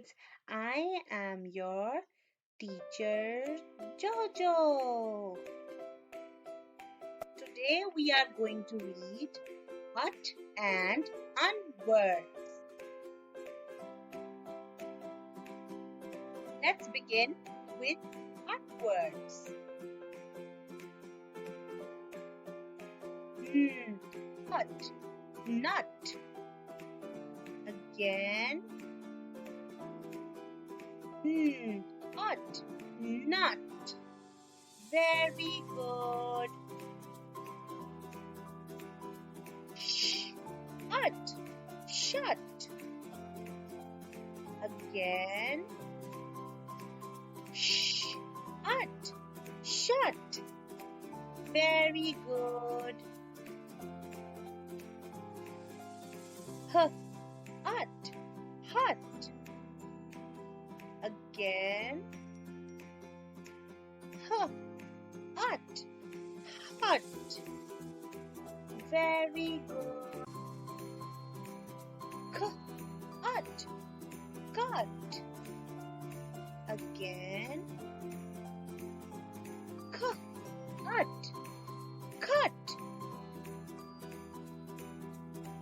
kids. I am your teacher JOJO. Today we are going to read Hut and Unwords. Let's begin with hut words. Hut, nut. Again. Hut, nut. Very good. Hut, shut. Again. Hut, shut. Very good. Hut, hut. Again. Hut, hut. Very good. Hut, cut. Again. Hut, cut.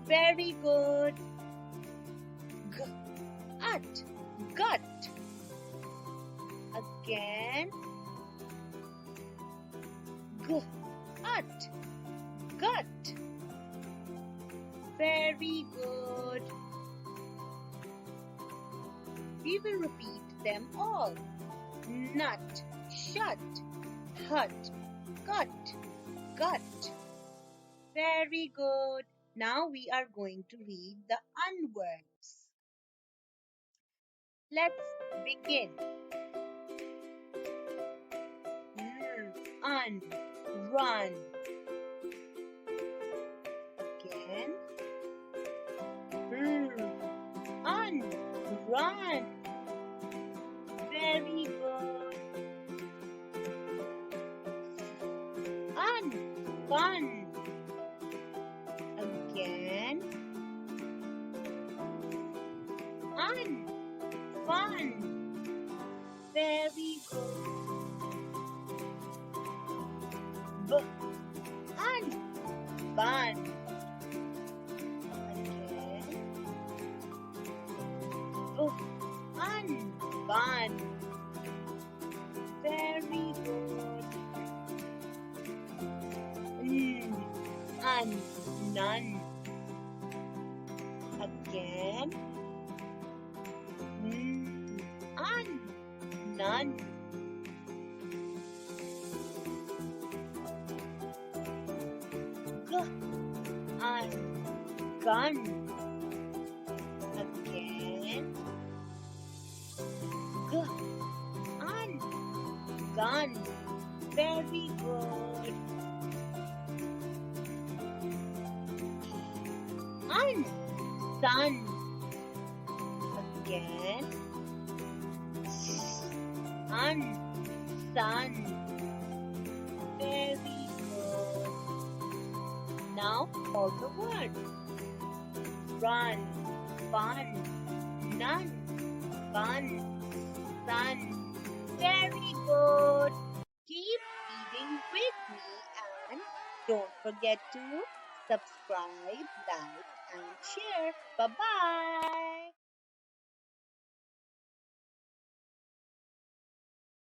Very good. Hut, gut. Again. Hut, gut. Very good. We will repeat them all. Nut, shut, hut, cut, gut. Very good. Now we are going to read the unwords. Let's begin. Run. Again. Run. Very good. Fun. Again. Fun. Very good. Bun. Again. Bun. Very good. None. Again. None. Gun. Again. Gun. Very good. Sun. Again. Sun. Very good. Now all the words. Run, fun, none, bun, sun. Very good. Keep reading with me and don't forget to subscribe, like and share. Bye-bye.